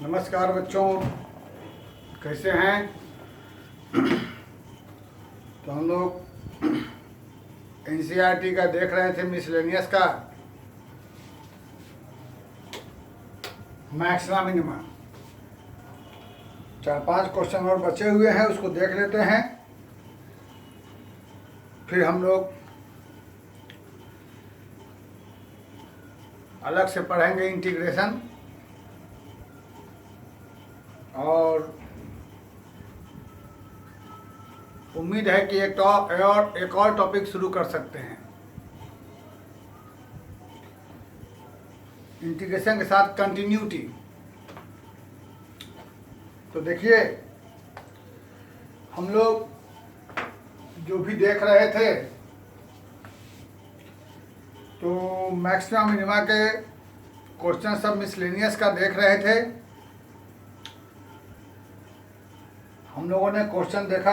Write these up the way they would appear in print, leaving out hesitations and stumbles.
नमस्कार बच्चों, कैसे हैं। तो हम लोग एनसीईआरटी का देख रहे थे, मिसलेनियस का मैक्सिमा मिनिमा। 4-5 क्वेश्चन और बचे हुए हैं, उसको देख लेते हैं। फिर हम लोग अलग से पढ़ेंगे इंटीग्रेशन और उम्मीद है कि एक और टॉपिक शुरू कर सकते हैं इंटीग्रेशन के साथ कंटिन्यूटी। तो देखिए, हम लोग जो भी देख रहे थे तो मैक्सिमा मिनिमा के क्वेश्चन सब मिसलेनियस का देख रहे थे। हम लोगों ने क्वेश्चन देखा।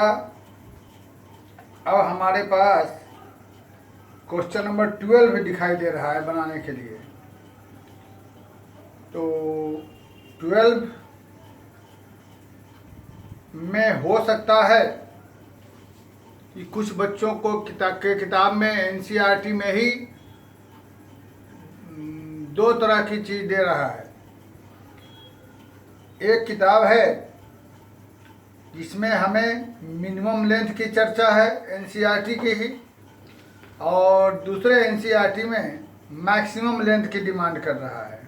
अब हमारे पास क्वेश्चन नंबर 12 भी दिखाई दे रहा है बनाने के लिए। तो 12 में हो सकता है कि कुछ बच्चों को किताब में एनसीईआरटी में ही 2 तरह की चीज़ दे रहा है। एक किताब है जिसमें हमें मिनिमम लेंथ की चर्चा है एनसीईआरटी की ही, और दूसरे एनसीईआरटी में मैक्सिमम लेंथ की डिमांड कर रहा है,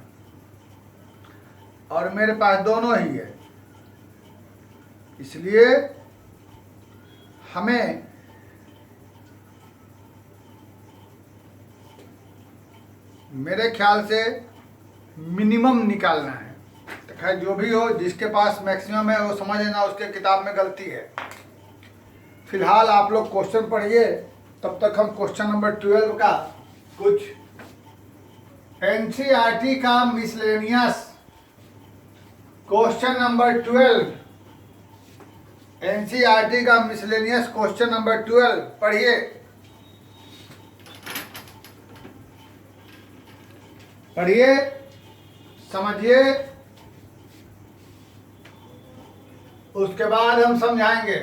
और मेरे पास दोनों ही है। इसलिए हमें मेरे ख्याल से मिनिमम निकालना है। तो खैर, जो भी हो, जिसके पास मैक्सिमम है वो समझ लेना उसके किताब में गलती है। फिलहाल आप लोग क्वेश्चन पढ़िए, तब तक हम क्वेश्चन नंबर 12 का कुछ एनसीईआरटी का मिसलेनियस क्वेश्चन नंबर 12, एनसीईआरटी का मिसलेनियस क्वेश्चन नंबर 12 पढ़िए। पढ़िए, समझिए, उसके बाद हम समझाएंगे।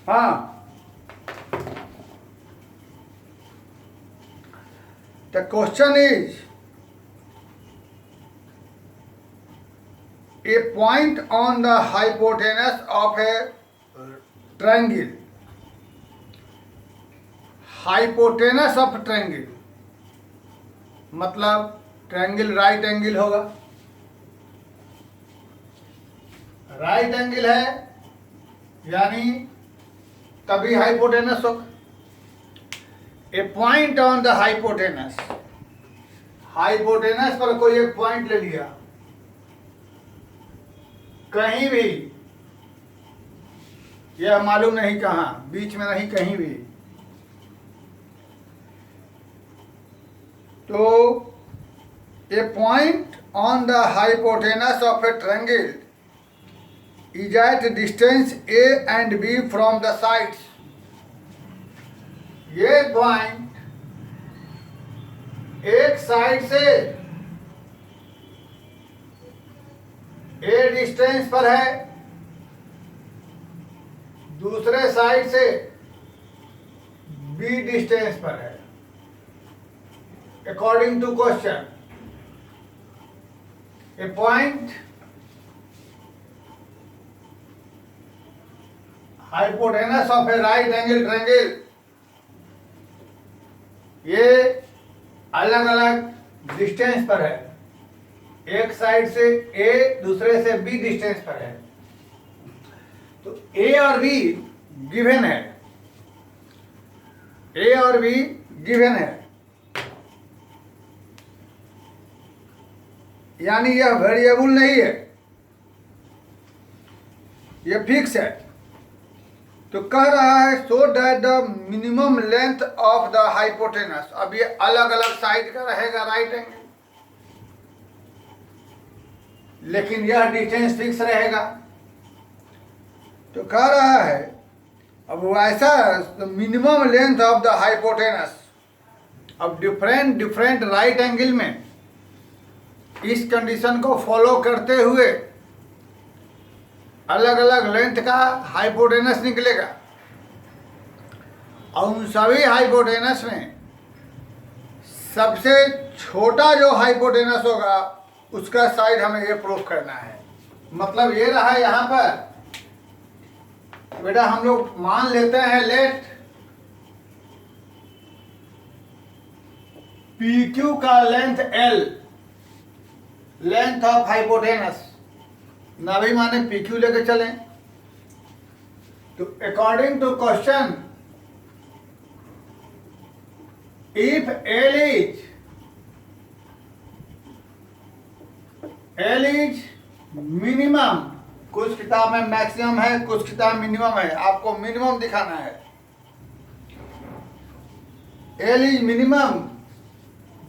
हाँ, the question is, a point on the hypotenuse of a triangle. Hypotenuse of triangle मतलब ट्रायंगल राइट एंगल होगा। राइट एंगल है यानी तभी हाइपोटेनस होगा। A point on the hypotenuse, hypotenuse पर कोई एक पॉइंट ले लिया कहीं भी, यह मालूम नहीं कहां, बीच में नहीं, कहीं भी। तो a point on the hypotenuse of a triangle is at distance A and B from the sides. ये पॉइंट एक साइड से A डिस्टेंस पर है, दूसरे साइड से B डिस्टेंस पर है। According to question, a point hypotenuse of a right angle triangle, ये अलग अलग डिस्टेंस पर है। एक साइड से A, दूसरे से B डिस्टेंस पर है। तो A और B गिवन है, A और B गिवन है, यानी यह वेरिएबल नहीं है, यह फिक्स है। तो कह रहा है so that the minimum length of the hypotenuse, अब ये अलग अलग साइड का रहेगा राइट एंगल, लेकिन यह डिस्टेंस फिक्स रहेगा। तो कह रहा है अब वैसा minimum length of the hypotenuse, अब डिफरेंट डिफरेंट राइट एंगल में इस कंडीशन को फॉलो करते हुए अलग अलग लेंथ का हाइपोटेनस निकलेगा, और उन सभी हाइपोटेनस में सबसे छोटा जो हाइपोटेनस होगा उसका साइड हमें ये प्रूफ करना है। मतलब ये रहा यहाँ पर बेटा, हम लोग मान लेते हैं लेट PQ का length L, length of hypotenuse, ना भी माने PQ लेके चलें। तो according to question, if L is minimum, कुछ किताब में मैक्सिमम है, कुछ किताब मिनिमम है, आपको मिनिमम दिखाना है। L is minimum,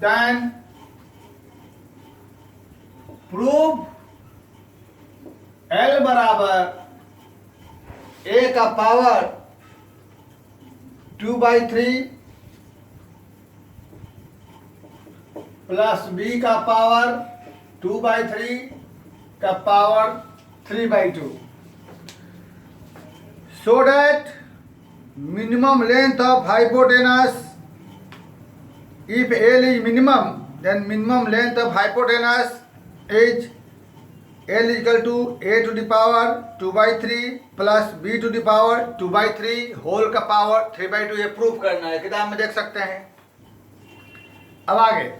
then prove L बराबर A का पावर 2/3 प्लस B का पावर 2/3 का power 3/2, so that minimum length of hypotenuse, if L is minimum, then minimum length of hypotenuse is L is equal to A to the power 2/3 plus B to the power 2/3 whole का power 3/2, ये proof करना है, किताब में देख सकते हैं। अब आगे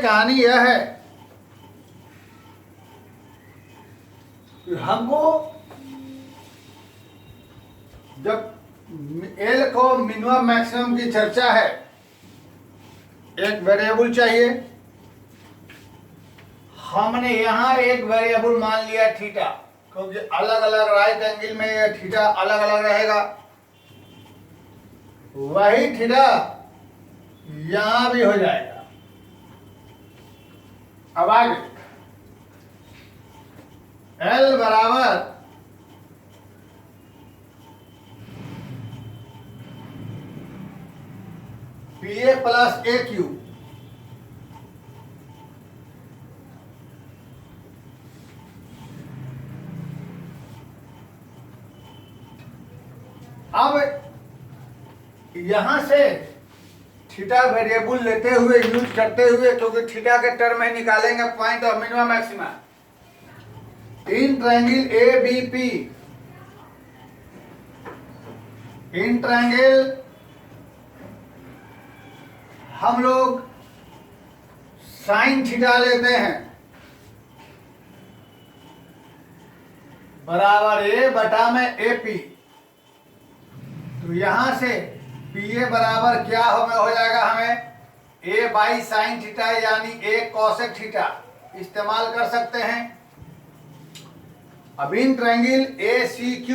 कहानी यह है, हमको जब L को मिनिमम मैक्सिमम की चर्चा है, एक वेरिएबल चाहिए। हमने यहाँ एक वेरिएबल मान लिया थीटा, क्योंकि अलग अलग राइट एंगल में ये थीटा अलग अलग रहेगा। वही थीटा यहाँ भी हो जाएगा। अब आगे L बराबर PA प्लस AQ, अब यहां से थीटा वेरिएबल लेते हुए यूज करते हुए, क्योंकि थीटा के टर्म में निकालेंगे point of minimum maxima in triangle ABP, in triangle हम लोग साइन थीटा लेते हैं बराबर A बटा में AP। तो यहां से PA बराबर क्या हो जाएगा, हमें A बाई साइन थीटा यानी A कॉसेक थीटा इस्तेमाल कर सकते हैं। अब इन ट्रायंगल ACQ,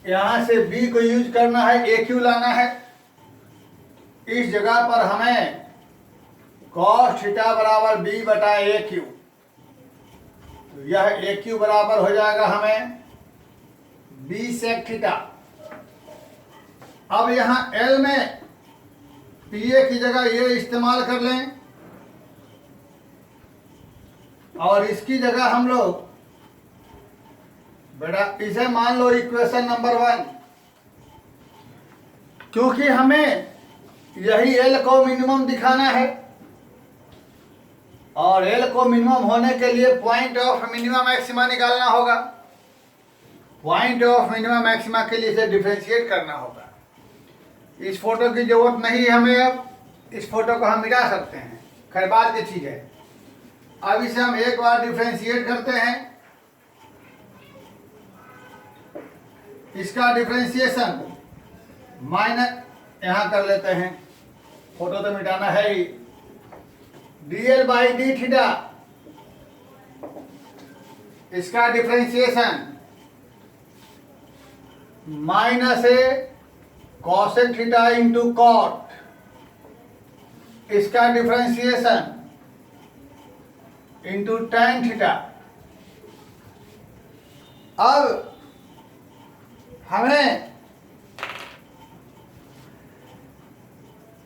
यहां से B को यूज करना है, AQ लाना है। इस जगह पर हमें कॉस थीटा बराबर B बटा AQ, तो यह AQ बराबर हो जाएगा हमें B सेक थीटा। अब यहां L में PA की जगह ये इस्तेमाल कर लें, और इसकी जगह हम लोग बेटा इसे मान लो इक्वेशन नंबर 1, क्योंकि हमें यही L को मिनिमम दिखाना है, और L को मिनिमम होने के लिए पॉइंट ऑफ मिनिमम मैक्सिमा निकालना होगा। पॉइंट ऑफ मिनिमम मैक्सिमा के लिए इसे डिफरेंशिएट करना होगा। इस फोटो की जरूरत नहीं है हमें, अब इस फोटो को हम मिटा सकते हैं, खैर बात की चीज है। अब इसे हम एक बार डिफरेंशिएट करते हैं। इसका डिफरेंशिएशन माइनस यहाँ कर लेते हैं, फोटो तो मिटाना है ही, dl बाई डी थीटा, इसका डिफ्रेंसिएशन माइनस ए कॉसेक थीटा इंटू कॉट, इसका डिफ्रेंसिएशन इंटू टैन थीटा। अब हमें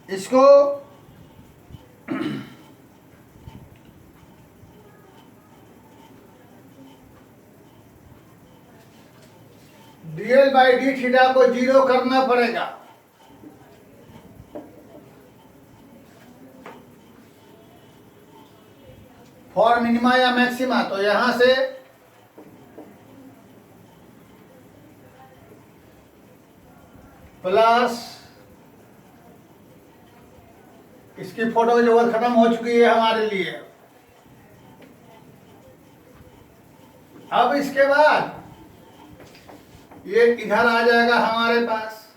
इसको dl बाई डी थीटा को जीरो करना पड़ेगा। फॉर मिनिमा या मैक्सिमा, तो यहां से प्लस, इसकी फोटो की जरूरत खत्म हो चुकी है हमारे लिए। अब इसके बाद ये इधर आ जाएगा हमारे पास,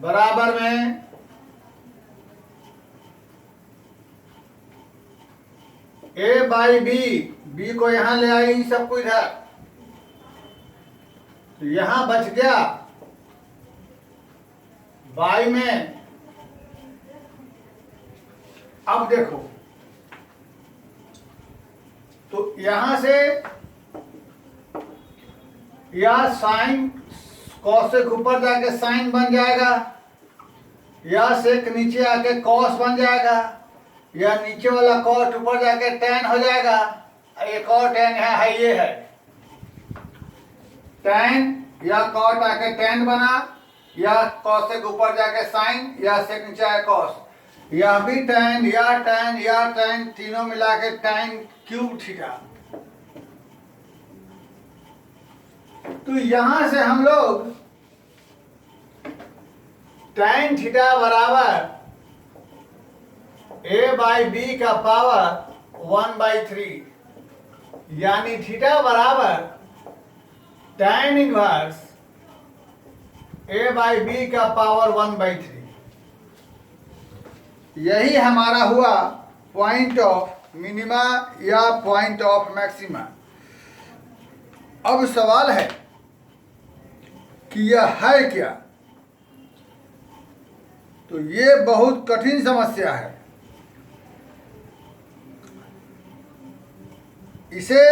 बराबर में ए बाई बी, बी को यहां ले आई, इन सबको इधर, तो यहां बच गया बाई में। अब देखो, तो यहां से या साइन कॉसेक ऊपर जाके साइन बन जाएगा, या सेक नीचे आके कॉस बन जाएगा, या नीचे वाला कॉट ऊपर जाके टैन हो जाएगा। एक और टैन है ये है टैन, या कॉट आके टैन बना, या कॉसेक ऊपर जाके साइन, या सेक नीचे आके कॉस, या भी टैन या टैन या टैन, तीनों मिला के टैन क्यूब थीटा। तो यहां से हम लोग टैन थीटा बराबर ए बाई बी का पावर 1/3, यानी थीटा बराबर tan inverse A by B का पावर 1/3। यही हमारा हुआ पॉइंट ऑफ मिनिमा या पॉइंट ऑफ मैक्सिमा। अब सवाल है कि यह है क्या? तो ये बहुत कठिन समस्या है। इसे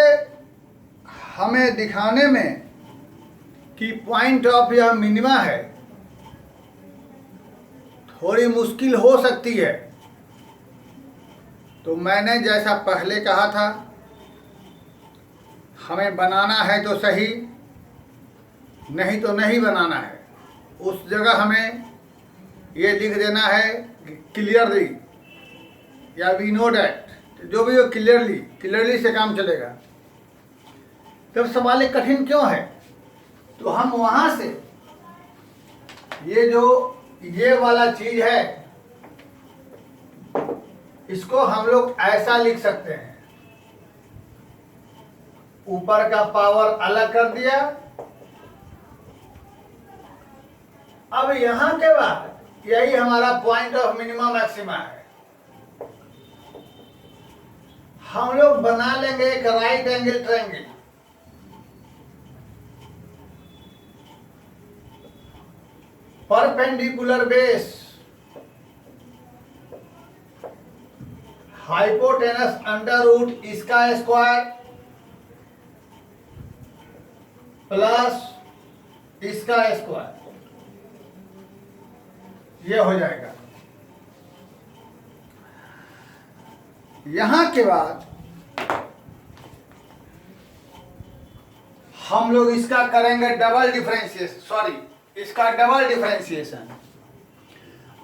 हमें दिखाने में कि पॉइंट ऑफ यह मिनिमा है थोड़ी मुश्किल हो सकती है। तो मैंने जैसा पहले कहा था, हमें बनाना है तो सही, नहीं तो नहीं बनाना है। उस जगह हमें ये लिख देना है क्लियरली या वी नो डैट, जो भी हो क्लियरली से काम चलेगा। तब सवाल कठिन क्यों है? तो हम वहां से ये वाला चीज है, इसको हम लोग ऐसा लिख सकते हैं, ऊपर का पावर अलग कर दिया। अब यहां के बाद यही हमारा पॉइंट ऑफ मिनिमम मैक्सिमा है। हम लोग बना लेंगे एक right angle triangle. Perpendicular base, hypotenuse under root इसका स्क्वायर प्लस इसका स्क्वायर, ये हो जाएगा। यहां के बाद हम लोग इसका करेंगे डबल डिफरेंशिएशन, सॉरी इसका डबल डिफरेंशिएशन,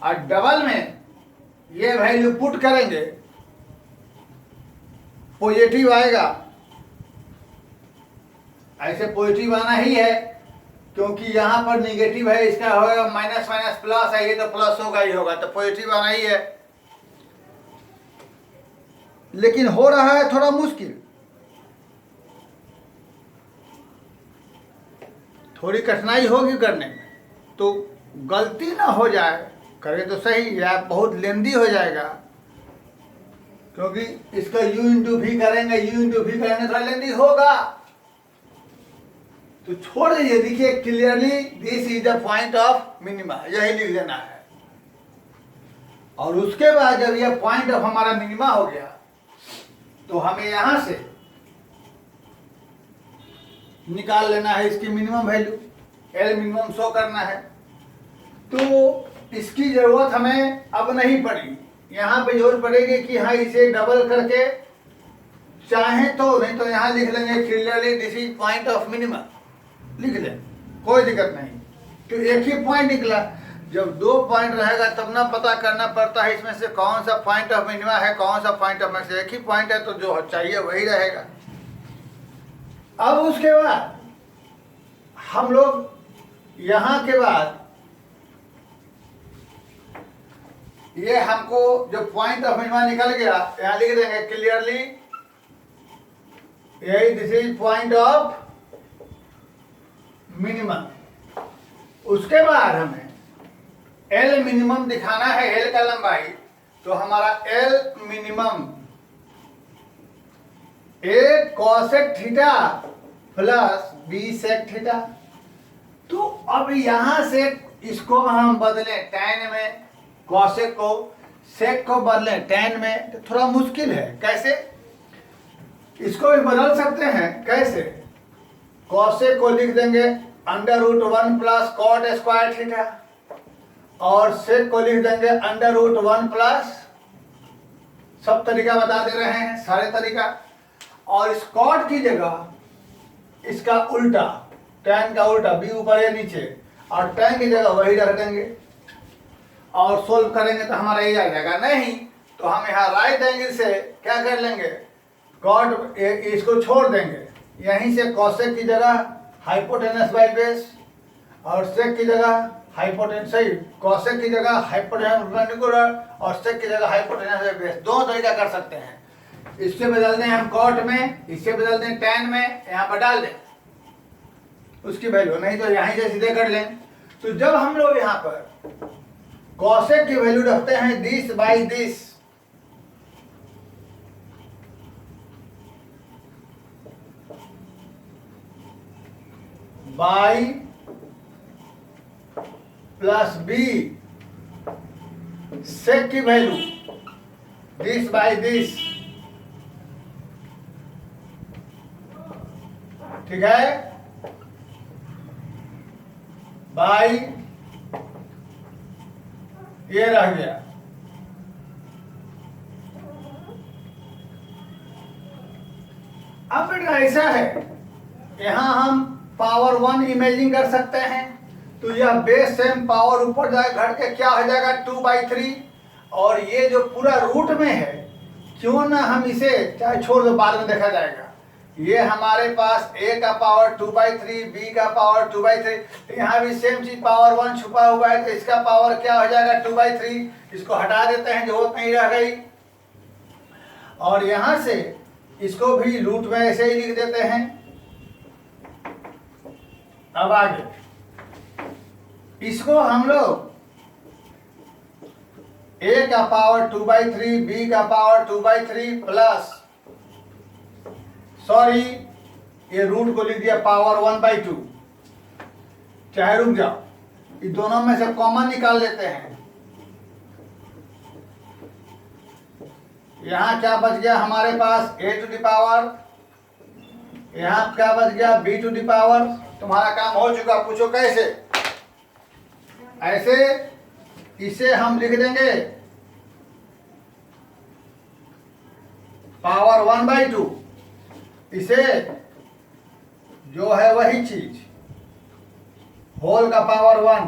और डबल में ये वैल्यू पुट करेंगे, पॉजिटिव आएगा। ऐसे पॉजिटिव आना ही है क्योंकि यहां पर निगेटिव है, इसका होगा माइनस माइनस प्लस है, ये तो प्लस होगा ही होगा, तो पॉजिटिव आना ही है। लेकिन हो रहा है थोड़ा मुश्किल, थोड़ी कठिनाई होगी करने में। तो गलती ना हो जाए करें तो सही, या बहुत लेंदी हो जाएगा, क्योंकि इसका u इंटू भी करेंगे, u इंटू भी करेंगे थोड़ा लेंदी होगा, तो छोड़ दीजिए। देखिए clearly this is the point of minima, यही लिख देना है। और उसके बाद जब यह पॉइंट ऑफ हमारा मिनिमा हो गया तो हमें यहां से निकाल लेना है इसकी minimum value, L minimum show करना है। तो इसकी जरूरत हमें अब नहीं पड़ी, यहाँ पे जरूरत पड़ेगी कि हाँ इसे डबल करके चाहे तो, नहीं तो यहाँ लिख लेंगे clearly this is point of minima, लिख लें, कोई दिक्कत नहीं। तो एक ही पॉइंट निकला, जब दो पॉइंट रहेगा तब ना पता करना पड़ता है इसमें से कौन सा पॉइंट ऑफ मिनिमा है, कौन सा पॉइंट ऑफ मैक्स। एक ही पॉइंट है तो जो चाहिए वही रहेगा। अब उसके बाद हम लोग यहाँ के बाद ये हमको जो पॉइंट ऑफ मिनिमा निकल गया यहाँ लिख देंगे क्लियरली यही this is point of minimum. उसके बाद हमें एल मिनिमम दिखाना है, एल का लंबाई, तो हमारा L minimum a cosec theta plus b sec theta. तो अब यहां से इसको हम बदलें टैन में, कॉसेक को सेक को बदलें टैन में, तो थोड़ा मुश्किल है। कैसे इसको भी बदल सकते हैं, कैसे, कॉसेक को लिख देंगे under root 1 plus cot square theta, और सेक को लिख देंगे अंडर रूट 1 प्लस, सब तरीका बता दे रहे हैं, सारे तरीका। और इस कॉट की जगह इसका उल्टा, टैन का उल्टा, बी ऊपर या नीचे, और टैन की जगह वही रख देंगे और सोल्व करेंगे तो हमारा ये आ जाएगा। नहीं तो हम यहाँ राइट एंगल से क्या कर लेंगे, कॉट इसको छोड़ देंगे, यहीं से कॉसेक की जगह हाइपोटेनस बाई बेस, और सेक की जगह हाइपोटेनस, सही, कॉसेक की जगह हाइपोटेनस और सेक की जगह हाइपोटेनस बाई बेस। दो तरीका कर सकते हैं, इससे बदल दें हम कॉट में, इससे बदल दें टैन में, यहाँ पर डाल दें उसकी वैल्यू, नहीं तो यहीं से सीधे कर लें। तो जब हम लोग यहाँ पर कॉसेक की वैल्यू रखते हैं this by this, by plus b, sec की वैल्यू दिस बाई दिस, ठीक है, बाई ये रह गया। अब ऐसा है, यहां हम पावर 1 इमेजिन कर सकते हैं, तो यह बेस सेम पावर ऊपर जाए घट के क्या हो जाएगा 2/3, और ये जो पूरा रूट में है, क्यों ना हम इसे चाहे छोड़ दो, बाद में देखा जाएगा। ये हमारे पास a का पावर 2/3, b का पावर 2/3, यहाँ भी सेम चीज पावर 1 छुपा हुआ है, तो इसका पावर क्या हो जाएगा 2/3, इसको हटा देते हैं, जरूरत नहीं रह गई। और यहाँ से इसको भी रूट में ऐसे ही लिख देते हैं। अब आगे इसको हम लोग a का पावर 2/3, b का पावर 2/3 प्लस, सॉरी ये रूट को लिख दिया पावर 1/2, चाहे रुक जाओ, इस दोनों में से कॉमन निकाल लेते हैं। यहां क्या बच गया हमारे पास a टू द पावर, यहां क्या बच गया b टू द पावर। तुम्हारा काम हो चुका, पूछो कैसे। ऐसे इसे हम लिख देंगे पावर 1/2, इसे जो है वही चीज होल का पावर 1,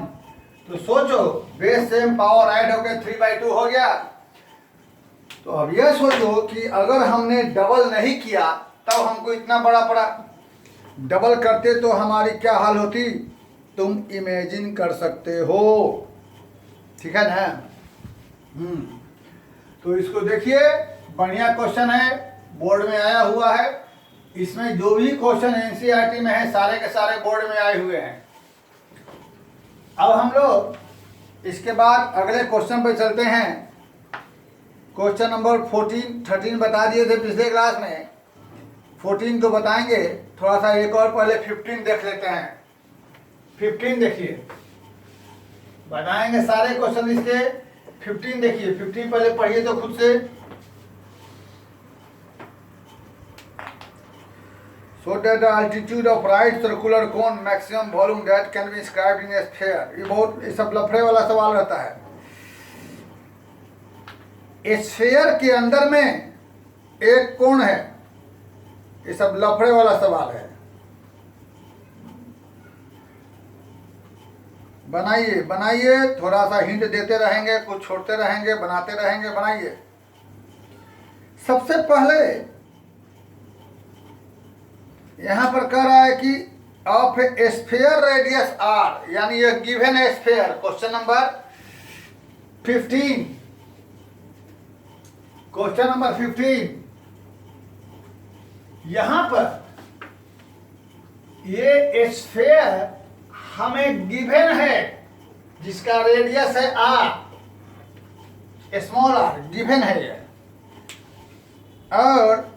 तो सोचो बेस सेम पावर ऐड होकर 3/2 हो गया। तो अब यह सोचो कि अगर हमने डबल नहीं किया तब हमको इतना बड़ा पड़ा, डबल करते तो हमारी क्या हाल होती, तुम इमेजिन कर सकते हो, ठीक है ना। तो इसको देखिए, बढ़िया क्वेश्चन है, बोर्ड में आया हुआ है। इसमें जो भी क्वेश्चन एनसीईआरटी में है सारे के सारे बोर्ड में आए हुए हैं। अब हम लोग इसके बाद अगले क्वेश्चन पे चलते हैं। क्वेश्चन नंबर 13 बता दिए थे पिछले क्लास में, 14 तो बताएंगे। थोड़ा सा एक और पहले 15 देख लेते हैं। 15 देखिए, बनाएंगे सारे क्वेश्चन इसके। 15 देखिए, 15 पहले पढ़िए तो खुद से। So that the altitude of right circular cone maximum volume that can be inscribed in a sphere। ये सब लफड़े वाला सवाल रहता है। स्फीयर के अंदर में एक कोण है, ये सब लफड़े वाला सवाल है। बनाइए बनाइए, थोड़ा सा हिंट देते रहेंगे, कुछ छोड़ते रहेंगे, बनाते रहेंगे। बनाइए। सबसे पहले यहां पर कह रहा है कि of a sphere radius R, यानी ये गिवन है sphere. Question number 15, question number 15। यहां पर ये स्फीयर हमें गिवन है, जिसका रेडियस है आर, स्मॉल आर गिवन है ये, और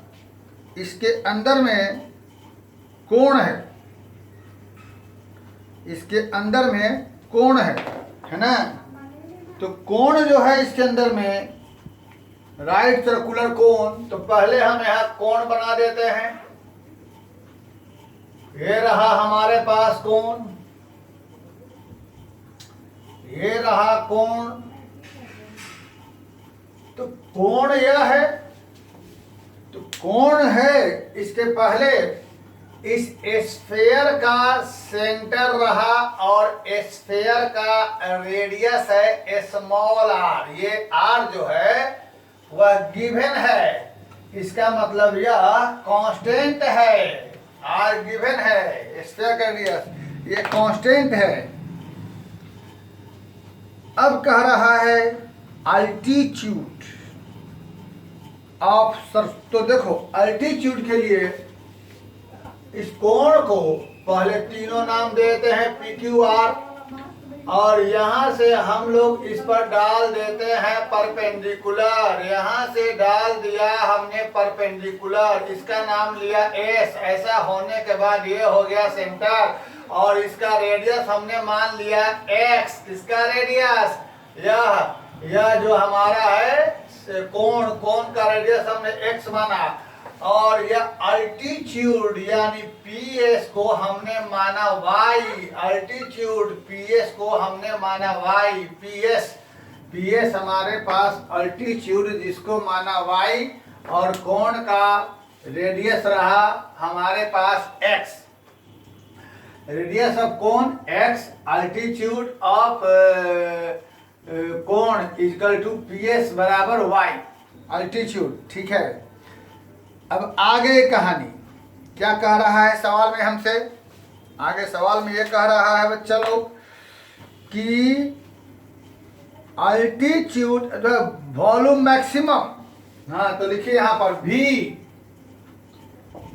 इसके अंदर में कोण है, इसके अंदर में कोण है ना। तो कोण जो है इसके अंदर में राइट सर्कुलर कोण, तो पहले हम यहां कोण बना देते हैं। ये रहा हमारे पास कोण, ये रहा कोण। तो कोण यह है, तो कोण है इसके पहले इस स्फीयर का सेंटर रहा, और स्फीयर का रेडियस है स्मॉल आर। ये आर जो है वह गिवन है, इसका मतलब यह कांस्टेंट है। आर गिवन है, स्फीयर का रेडियस ये कांस्टेंट है। अब कह रहा है अल्टीट्यूड ऑफ सर। तो देखो, अल्टीट्यूड के लिए इस कोण को पहले तीनों नाम देते हैं PQR, और यहां से हम लोग इस पर डाल देते हैं परपेंडिकुलर। यहां से डाल दिया हमने परपेंडिकुलर, इसका नाम लिया S। ऐसा होने के बाद ये हो गया सेंटर, और इसका रेडियस हमने मान लिया X। इसका रेडियस यह जो हमारा है कोण का रेडियस हमने X माना, और यह अल्टीट्यूड यानी PS को हमने माना Y। अल्टीट्यूड PS को हमने माना Y। PS हमारे पास अल्टीट्यूड जिसको माना Y, और कोण का रेडियस रहा हमारे पास X। रेडियस ऑफ कोण X, अल्टीट्यूड ऑफ कोण इक्वल टू PS बराबर Y अल्टीट्यूड। ठीक है। अब आगे कहानी क्या कह रहा है सवाल में हमसे। आगे सवाल में ये कह रहा है चलो कि अल्टीट्यूड वॉल्यूम मैक्सिमम, हाँ तो लिखिए यहां पर V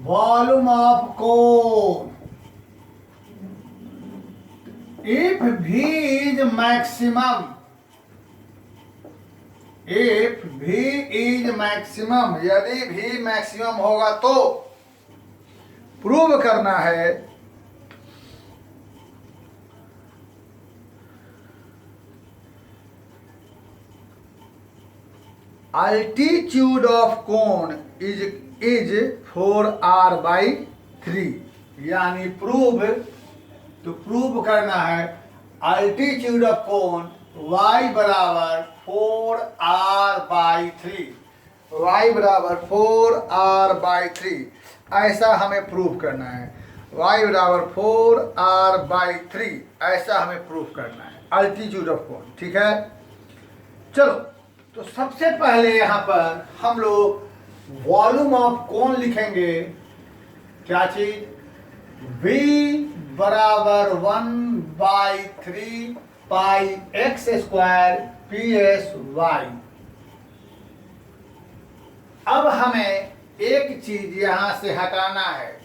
volume of cone. If V is maximum, if V is maximum, यदि V मैक्सिमम होगा तो प्रूव करना है altitude of cone is 4r/3। यानी प्रूव करना है अल्टीट्यूड ऑफ कोन y बराबर 4r/3। y बराबर 4r/3 ऐसा हमें प्रूव करना है। y बराबर 4r/3 ऐसा हमें प्रूव करना है अल्टीट्यूड ऑफ कोन। ठीक है, चलो तो सबसे पहले यहाँ पर हम लोग वॉल्यूम ऑफ कोन लिखेंगे। क्या चीज? v बराबर 1/3 पाई x² PS/y। अब हमें एक चीज यहां से हटाना है,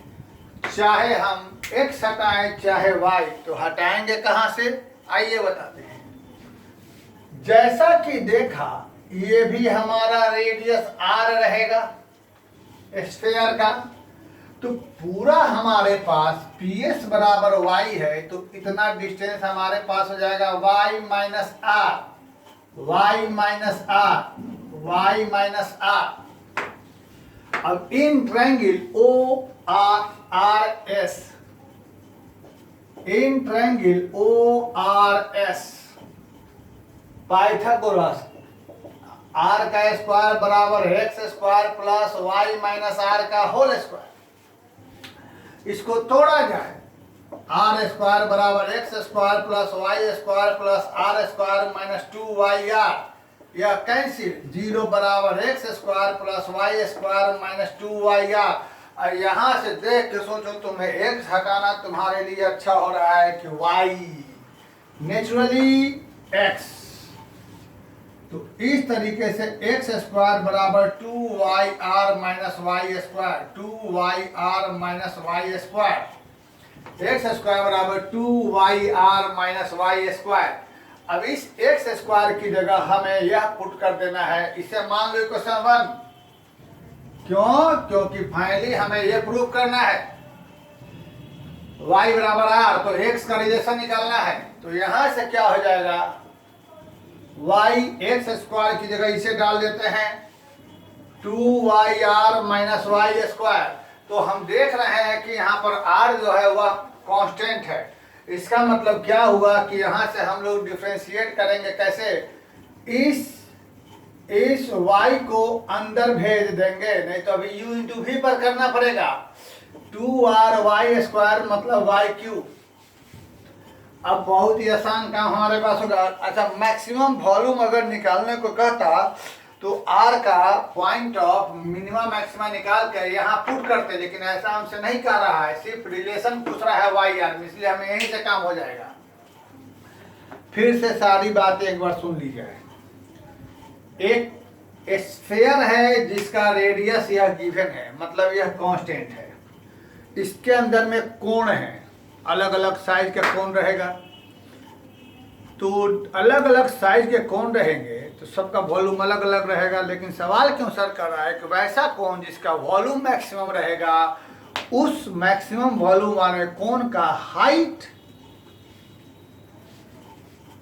चाहे हम x हटाएं चाहे y, तो हटाएंगे कहां से आइए बताते हैं। जैसा कि देखा, ये भी हमारा रेडियस r रहेगा स्फीयर का। तो पूरा हमारे पास PS बराबर y है, तो इतना डिस्टेंस हमारे पास हो जाएगा y minus r, y minus r, y minus r। अब in triangle ORS, in triangle ORS Pythagoras r का स्क्वायर बराबर x square plus y minus r का होल स्क्वायर, इसको तोड़ा जाए, r स्क्वायर बराबर x square plus y square plus r square minus 2yr, यह cancel, 0 बराबर x square plus y square minus 2yr। और यहाँ से देख के सोचो, तुम्हें x हटाना तुम्हारे लिए अच्छा हो रहा है कि y, नेचुरली x। तो इस तरीके से x स्क्वायर बराबर 2yr minus Y square, 2yr minus Y square, X square बराबर 2yr माइनस वाई स्क्वायर। अब इस एक्स स्क्वायर की जगह हमें यह पुट कर देना है, इसे मान लो इक्वेशन 1। क्यों? क्योंकि फाइनली हमें यह प्रूव करना है y बराबर r, तो x का रिलेशन निकालना है। तो यहां से क्या हो जाएगा, y एक्स स्क्वायर की जगह इसे डाल देते हैं 2yr माइनस वाई स्क्वायर। तो हम देख रहे हैं कि यहाँ पर r जो है वह कांस्टेंट है। इसका मतलब क्या हुआ कि यहाँ से हम लोग डिफरेंशिएट करेंगे कैसे, इस y को अंदर भेज देंगे, नहीं तो अभी u इंटू v पर करना पड़ेगा। 2ry स्क्वायर मतलब y क्यूब। अब बहुत ही आसान काम हमारे पास होगा। अच्छा, मैक्सिमम वॉल्यूम अगर निकालने को कहता तो r का पॉइंट ऑफ मिनिमम मैक्सिमा निकाल कर यहाँ पुट करते, लेकिन ऐसा हमसे नहीं कर रहा है, सिर्फ रिलेशन पूछ रहा है yr, इसलिए हमें यहीं से काम हो जाएगा। फिर से सारी बातें एक बार सुन ली जाए। एक स्फीयर है जिसका रेडियस यह गिवन है, मतलब यह कांस्टेंट है। इसके अंदर में कोण है, अलग अलग साइज का कोण रहेगा। तो अलग अलग साइज के कोण रहेंगे तो सबका वॉल्यूम अलग अलग रहेगा। लेकिन सवाल क्यों सर कर रहा है कि वैसा कोण जिसका वॉल्यूम मैक्सिमम रहेगा, उस मैक्सिमम वॉल्यूम वाले कोण का हाइट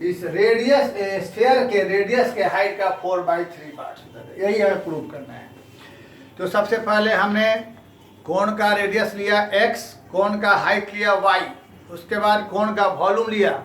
इस रेडियस स्फीयर के रेडियस के हाइट का 4/3 पार्ट, यही हमें प्रूव करना है। तो सबसे पहले हमने कोण का रेडियस लिया x, कोण का हाइट लिया y, उसके बाद कोण का वॉल्यूम लिया।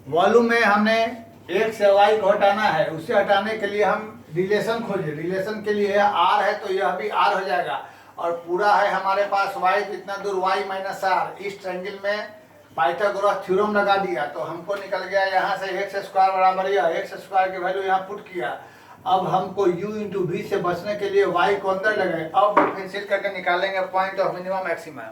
वॉल्यूम में हमने x से y को हटाना है, उसे हटाने के लिए हम रिलेशन खोजे। रिलेशन के लिए r है तो यह भी r हो जाएगा, और पूरा है हमारे पास y, कितना दूर y माइनस r। इस ट्रायंगल में पाइथागोरस थ्योरम लगा दिया तो हमको निकल गया यहाँ से एक्स स्क्वायर बराबर यह, एक्स स्क्वायर की वैल्यू यहाँ पुट किया। अब हमको u इंटू v से बचने के लिए y को अंदर लगाए, अब डिफरेंशिएट करके निकालेंगे पॉइंट ऑफ मिनिमम मैक्सिमम।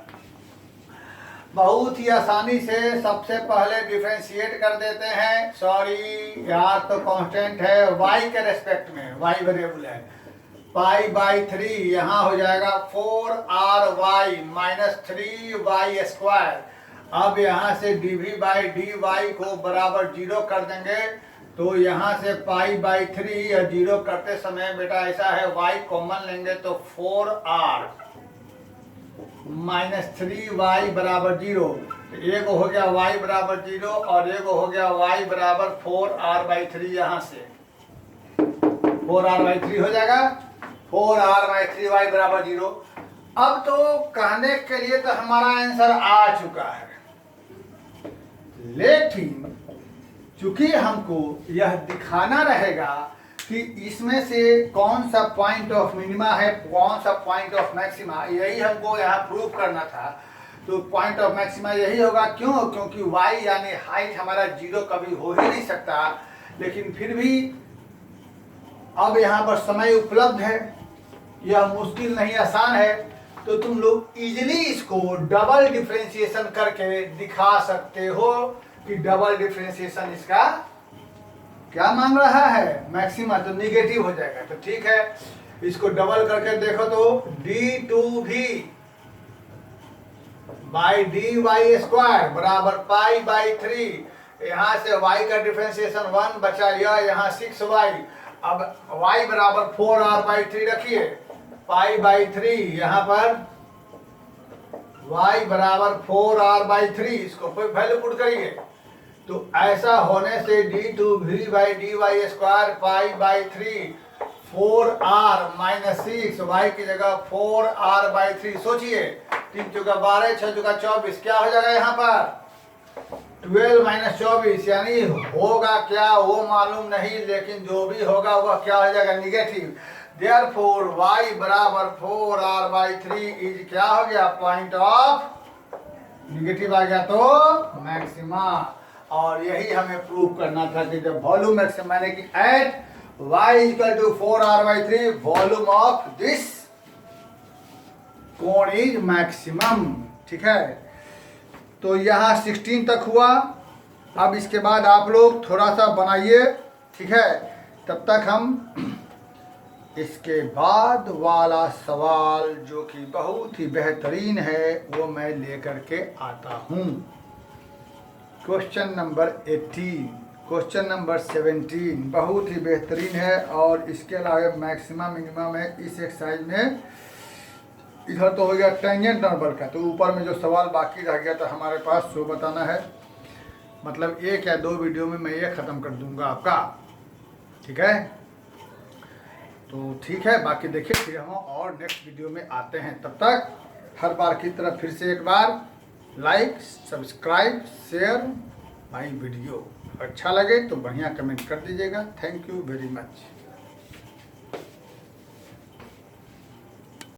बहुत ही आसानी से सबसे पहले डिफरेंशिएट कर देते हैं। सॉरी यार, तो कांस्टेंट है y के रेस्पेक्ट में, y वेरिएबल है। π/3 यहाँ हो जाएगा 4ry माइनस 3y स्क्वायर। अब यहाँ से dv/dy को बराबर 0 कर देंगे, तो यहाँ से π/3 या 0 करते समय बेटा ऐसा है, y कॉमन लेंगे तो 4r माइनस 3y बराबर 0। एक हो गया y बराबर 0 और एक हो गया y बराबर 4r/3। यहाँ से 4r/3 हो जाएगा, 4r/3y बराबर 0। अब तो कहने के लिए तो हमारा आंसर आ चुका है, लेकिन चूंकि हमको यह दिखाना रहेगा कि इसमें से कौन सा पॉइंट ऑफ मिनिमा है, कौन सा पॉइंट ऑफ मैक्सिमा, यही हमको यहाँ प्रूव करना था। तो पॉइंट ऑफ मैक्सिमा यही होगा। क्यों? क्योंकि y यानी हाइट हमारा 0 कभी हो ही नहीं सकता। लेकिन फिर भी अब यहाँ पर समय उपलब्ध है, यह मुश्किल नहीं आसान है, तो तुम लोग इजीली इसको डबल डिफरेंशिएशन करके दिखा सकते हो कि डबल डिफरेंशिएशन इसका क्या मांग रहा है, मैक्सिमा, तो निगेटिव हो जाएगा। तो ठीक है, इसको डबल करके देखो तो d2v बाई dy स्क्वायर बराबर π/3। यहाँ से y का डिफरेंशिएशन 1 बचा, यह यहाँ 6y। अब y बराबर 4r/3 रखिए, पाई/3 यहाँ पर y बराबर 4r/3, इसको कोई वैल्यू पुट करिए। तो ऐसा होने से d2v/dy² पाई/3 4r-6, y की जगह 4r/3। सोचिए 3 चौका 12, 6 चौका 24, क्या हो जाएगा यहाँ पर 12 - 24, यानी होगा क्या वो मालूम नहीं, लेकिन जो भी होगा वह क्या हो जाएगा, निगेटिव। देयरफॉर y बराबर 4r/3 इज क्या हो गया, पॉइंट ऑफ निगेटिव आ गया तो मैक्सिमा। और यही हमें प्रूव करना था कि जब वॉल्यूम मैक्सिमम यानी कि at y = 4r/3 volume of this cone is maximum. ठीक है, तो यहाँ 16 तक हुआ। अब इसके बाद आप लोग थोड़ा सा बनाइए, ठीक है, तब तक हम इसके बाद वाला सवाल जो कि बहुत ही बेहतरीन है वो मैं लेकर के आता हूँ। क्वेश्चन नंबर 18, क्वेश्चन नंबर 17 बहुत ही बेहतरीन है। और इसके अलावा मैक्सिमम मिनिमम है इस एक्सरसाइज में। इधर तो हो गया टेंजेंट नॉर्मल का, तो ऊपर में जो सवाल बाकी रह गया था हमारे पास सो बताना है। मतलब 1 या 2 वीडियो में मैं ये ख़त्म कर दूंगा आपका, ठीक है। तो ठीक है, बाकी देखिए फिर हम और नेक्स्ट वीडियो में आते हैं। तब तक हर बार की तरह फिर से एक बार like, subscribe, share my video. अच्छा लगे तो बढ़िया कमेंट कर दीजिएगा। Thank you very much.